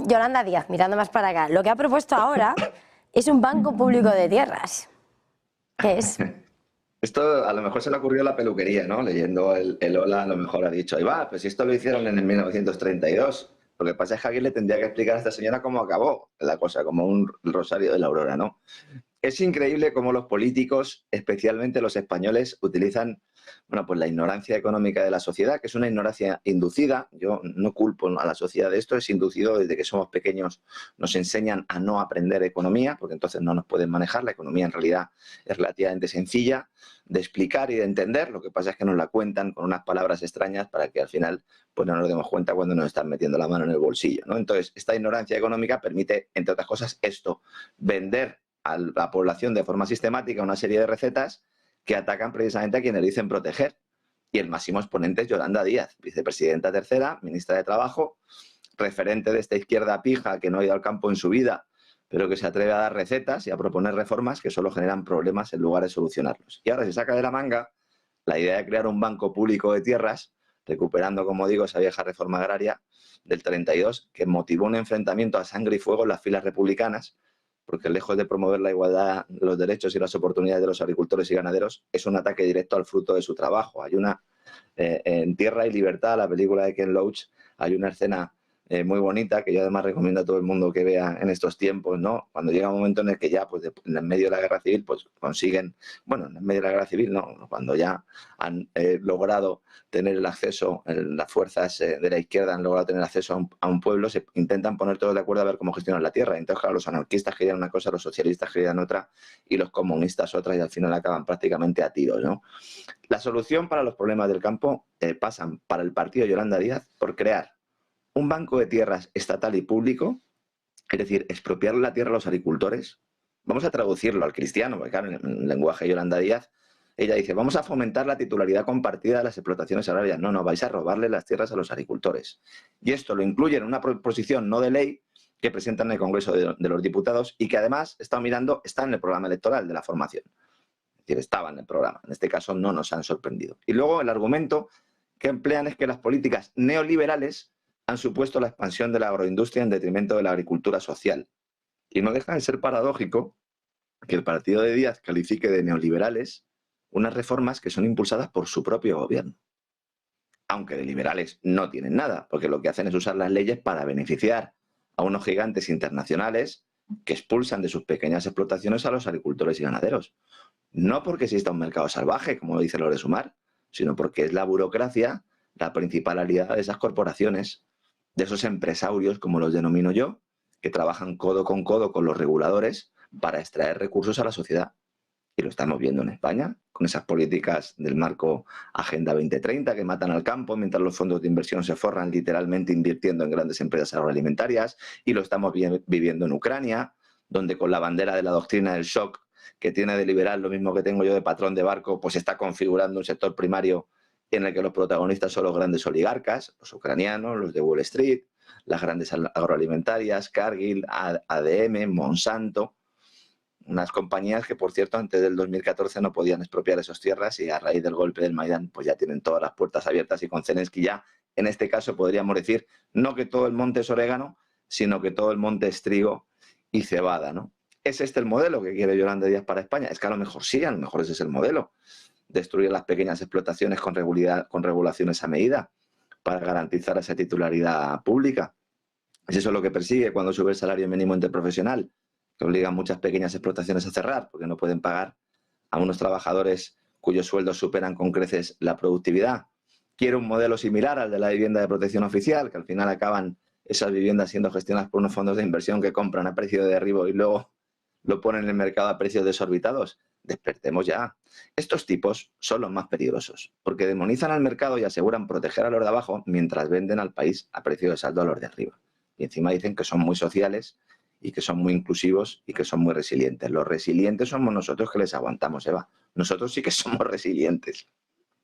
Yolanda Díaz, mirando más para acá, lo que ha propuesto ahora es un banco público de tierras. ¿Qué es? Esto a lo mejor se le ocurrió a la peluquería, ¿no? Leyendo el Hola, a lo mejor ha dicho, ahí va, pues si esto lo hicieron en el 1932. Lo que pasa es que alguien le tendría que explicar a esta señora cómo acabó la cosa, como un rosario de la aurora, ¿no? Es increíble cómo los políticos, especialmente los españoles, utilizan, bueno, pues la ignorancia económica de la sociedad, que es una ignorancia inducida. Yo no culpo a la sociedad de esto, es inducido desde que somos pequeños. Nos enseñan a no aprender economía, porque entonces no nos pueden manejar. La economía en realidad es relativamente sencilla de explicar y de entender. Lo que pasa es que nos la cuentan con unas palabras extrañas para que al final pues no nos demos cuenta cuando nos están metiendo la mano en el bolsillo, ¿no? Entonces, esta ignorancia económica permite, entre otras cosas, esto, vender a la población de forma sistemática una serie de recetas que atacan precisamente a quienes dicen proteger. Y el máximo exponente es Yolanda Díaz, vicepresidenta tercera, ministra de Trabajo, referente de esta izquierda pija que no ha ido al campo en su vida, pero que se atreve a dar recetas y a proponer reformas que solo generan problemas en lugar de solucionarlos. Y ahora se saca de la manga la idea de crear un banco público de tierras, recuperando, como digo, esa vieja reforma agraria del 32, que motivó un enfrentamiento a sangre y fuego en las filas republicanas, porque lejos de promover la igualdad, los derechos y las oportunidades de los agricultores y ganaderos, es un ataque directo al fruto de su trabajo. Hay una, en Tierra y Libertad, la película de Ken Loach, hay una escena muy bonita que yo además recomiendo a todo el mundo que vea en estos tiempos, ¿no? Cuando llega un momento en el que ya, pues en medio de la guerra civil, pues consiguen, bueno, en medio de la guerra civil, no, cuando ya han logrado tener el acceso, las fuerzas de la izquierda han logrado tener acceso a un pueblo, se intentan poner todos de acuerdo a ver cómo gestionar la tierra. Entonces, claro, los anarquistas querían una cosa, los socialistas querían otra y los comunistas otra, y al final acaban prácticamente a tiros, ¿no? La solución para los problemas del campo pasan para el partido Yolanda Díaz por crear un banco de tierras estatal y público, es decir, expropiar la tierra a los agricultores. Vamos a traducirlo al cristiano, porque claro, en el lenguaje de Yolanda Díaz, ella dice, vamos a fomentar la titularidad compartida de las explotaciones agrarias. No, no, vais a robarle las tierras a los agricultores. Y esto lo incluye en una proposición no de ley que presentan en el Congreso de los Diputados y que además, he estado mirando, está en el programa electoral de la formación. Es decir, estaba en el programa. En este caso no nos han sorprendido. Y luego el argumento que emplean es que las políticas neoliberales han supuesto la expansión de la agroindustria en detrimento de la agricultura social. Y no deja de ser paradójico que el partido de Díaz califique de neoliberales unas reformas que son impulsadas por su propio gobierno. Aunque de liberales no tienen nada, porque lo que hacen es usar las leyes para beneficiar a unos gigantes internacionales que expulsan de sus pequeñas explotaciones a los agricultores y ganaderos. No porque exista un mercado salvaje, como dice Lore Sumar, sino porque es la burocracia la principal aliada de esas corporaciones, de esos empresarios, como los denomino yo, que trabajan codo con los reguladores para extraer recursos a la sociedad. Y lo estamos viendo en España, con esas políticas del marco Agenda 2030 que matan al campo, mientras los fondos de inversión se forran literalmente invirtiendo en grandes empresas agroalimentarias. Y lo estamos viviendo en Ucrania, donde con la bandera de la doctrina del shock, que tiene de liberal lo mismo que tengo yo de patrón de barco, pues está configurando un sector primario en el que los protagonistas son los grandes oligarcas, los ucranianos, los de Wall Street, las grandes agroalimentarias, Cargill, ADM, Monsanto, unas compañías que, por cierto, antes del 2014 no podían expropiar esas tierras y a raíz del golpe del Maidán pues ya tienen todas las puertas abiertas y con Zelensky ya, en este caso, podríamos decir, no que todo el monte es orégano, sino que todo el monte es trigo y cebada, ¿no? ¿Es este el modelo que quiere Yolanda Díaz para España? Es que a lo mejor sí, a lo mejor ese es el modelo. Destruir las pequeñas explotaciones con regulaciones a medida para garantizar esa titularidad pública. ¿Es eso lo que persigue cuando sube el salario mínimo interprofesional? Que obliga a muchas pequeñas explotaciones a cerrar porque no pueden pagar a unos trabajadores cuyos sueldos superan con creces la productividad. Quiere un modelo similar al de la vivienda de protección oficial, que al final acaban esas viviendas siendo gestionadas por unos fondos de inversión que compran a precio de derribo y luego lo ponen en el mercado a precios desorbitados. Despertemos ya. Estos tipos son los más peligrosos, porque demonizan al mercado y aseguran proteger a los de abajo mientras venden al país a precio de saldo a los de arriba. Y encima dicen que son muy sociales y que son muy inclusivos y que son muy resilientes. Los resilientes somos nosotros que les aguantamos, Eva. Nosotros sí que somos resilientes.